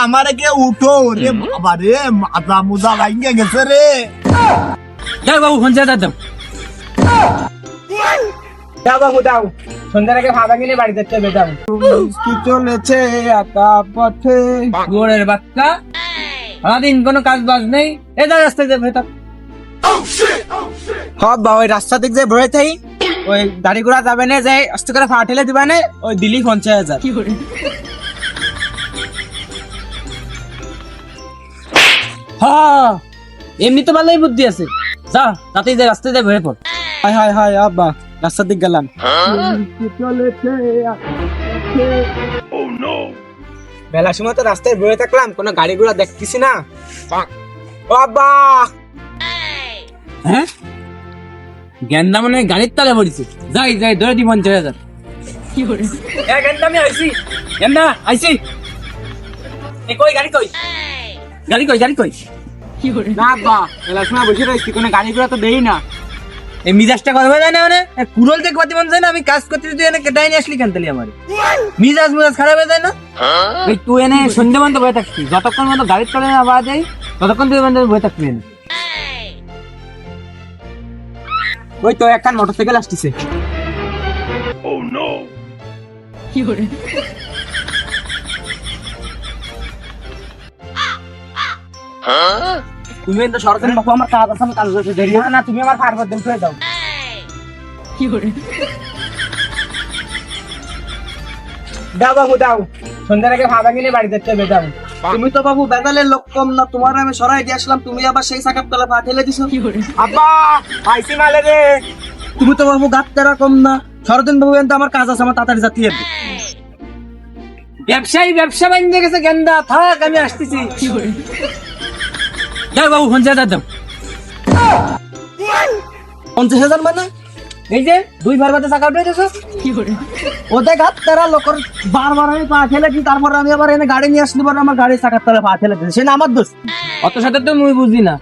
আমারে কে উঠো রে বাবা রে, মাথা মুজা ভাঙ্গে গেছে রে। যাও বাবু পঞ্চায়েত দাও। দাও বাবু দাও, সন্ধ্যার আগে ভাবা কিনে বাড়ি যেতে হবে। দাও কি চলেছে একা পথে, গোড়ের বাচ্চা, সারাদিন কোনো কাজ বাজ নেই, এটা রাস্তায় যাবে ভেতর। বাবা ওই রাস্তা দিক যে বেরোয় থাই, ওই গাড়ি ঘোড়া যাবে না, যে আস্তে করে ফা ঠেলে দিবা না, ওই দিলি 50,000। হ্যাঁ এমনি তো ভালোই বুদ্ধি আছে, যা তাতেই যে রাস্তায় যাবে ভেতর। হাই হাই হাই আব্বা, রাস্তার দিক গেলাম। বেলার সময় তো রাস্তায় বেরোয় থাকলাম, কোনো গাড়ি ঘোড়া দেখতেছি না। ও আব্বা, হ্যাঁ গেন্দা মানে গাড়ির তালে পড়েছে, যাই যাই ধরে দি 50,000। গেন্দা আমি আইছি, গেন্দা আইছি। এ কই গাড়ি কই, গাড়ি কই, গাড়ি কই? না আব্বা, বেলার সময় বসে রয়েছি, কোনো গাড়ি ঘোড়া তো দেই না। এই মিজাজটা করবে যায় না, মানে কুরল থেকে পাতি মন যায় না। আমি কাজ করতে তুই এনে কেটাই নিয়ে আসলি কেন তাহলে? আমার মিজাজ খারাপ হয়ে যায় না? এই তুই এনে সন্ধ্যে পর্যন্ত বয়ে থাকছি, যতক্ষণ মতো গাড়ির তলে না বাড়া যায় ততক্ষণ তুই বয়ে থাকবি না। ওই তো একখান মোটরসাইকেল আসতেছে। তুমি তো সরকারি বাবু, আমার কাজ আছে, আমি কাজ করতে দেরি হয় না তুমি আমার ফারবার দিন ফেলে দাও। দাও বাবু দাও, সন্ধ্যার আগে ভাবা কিনে বাড়ি যেতে হবে। দাও। তুমি তো বাবু বেদালের লোক কম না, তোমার আমি সরাই দিয়ে আসলাম, তুমি আবার সেই সাকাপ তলা পা ঠেলে দিছো। আব্বা পাইছি মালে রে। তুমি তো বাবু গাত্তারা কম না, সরদিন বাবু এনতে আমার কাজ আছে, আমার তাড়াতাড়ি যেতে হবে। ব্যবসায়ী ব্যবসা বানিয়ে গেছে, গেন্দা থাক আমি আসতেছি। যাও বাবু 50,000 দাও। 50,000 মানে এই যে দুই বার বাদে চাকা উঠে গেছো। ওদের গাত্তারা লোকের বারবার আমি পা ঠেলে দিই, তারপর আমি আবার এনে গাড়ি নিয়ে আসলি, পরে আমার গাড়ির চাকার তলা পা ঠেলে দিয়েছে, সে না আমার দোষ। অত সাথে তো মুই বুঝি না।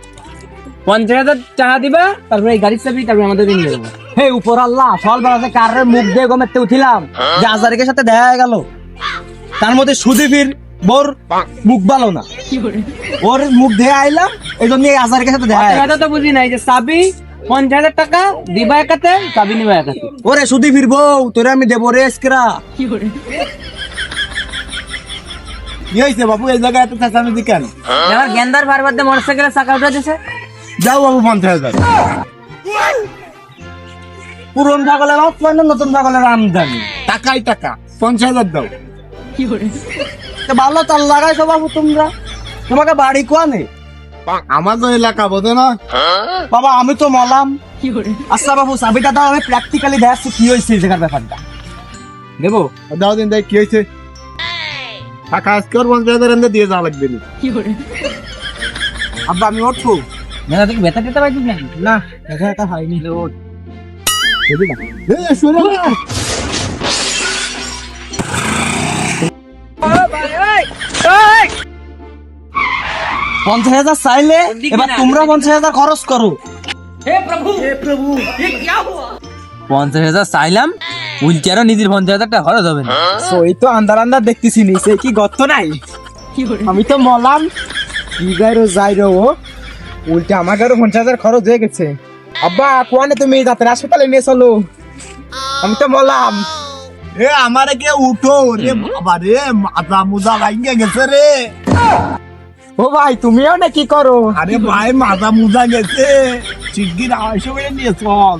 50,000 টাকা দিবা, তারপরে এই গাড়ির চাবি, তারপরে আমাদের দিন দেবো। হে উপর আল্লাহ, সল বেড়াতে কারের মুখ দিয়ে গমেতে উঠিলাম, যে আজারিকের সাথে দেখা গেল, তার মধ্যে সুদীপের বোর মুখ ভালো না, ওর মুখ দিয়ে আইলাম, এই জন্য এই আজারিকের সাথে দেখা গেল। কথা তো বুঝি নাই যে চাবি 50,000 টাকা দিবা একাতে, চাবি নিবা একাতে। ওরে সুদীপের বউ, তোরে আমি দেবো রে এসকেরা। কি হয়েছে বাবু, এই জায়গায় এত চেঁচামেচি কেন? আমার গেন্দার বার বাদে মোটরসাইকেলে চাকা উঠে দিছে। যাও বাবু 50,000। পুরন ছাগলের অপমান, নতুন ছাগলের আমদানি, টাকাই টাকা, 50,000 দাও। তো ভালো তার লাগাইছো বাবু তোমরা, তোমাকে বাড়ি কোয়া নেই? আমার তো এলাকা বোঝে না। বাবা আমি তো মলাম। আচ্ছা বাবু চাবিটা দাও, আমি প্র্যাকটিক্যালি দেখাচ্ছি কি হয়েছে এই জায়গার ব্যাপারটা। দেবো দাও দিন, দেখ কি হয়েছে। টাকা আজকে ওর 50,000 এনে দিয়ে যাওয়া লাগবে না। আব্বা আমি উঠবো মেলা থেকে বেতা দিতে পারছিস নাকি? না, দেখা এটা হয়নি। এই, শুনে না। 50,000 চাইলে এবার তোমরা 50,000 খরচ করো। 50,000 চাইলাম, উল্টে আরো নিজের 50,000 টাকা খরচ হবে না। ওই তো আন্দার আন্দার দেখতেছি, নিচে কি গর্ত নাই? আমি তো মলাম, কি গাইরো যাইরো, উল্টে আমার গাড়ো 50,000 খরচ হয়ে গেছে। আব্বা কোয়ানে তুমি দাঁতের হাসপাতালে নিয়ে চলো, আমি তো মলাম। এ আমারে কে উঠো রে বাবা রে, মাথা মুজা ভাঙ্গে গেছে রে। ও ভাই তুমিও না কি করো? আরে ভাই মাথা মুজা গেছে, শিগগির আইসো নিয়ে চল।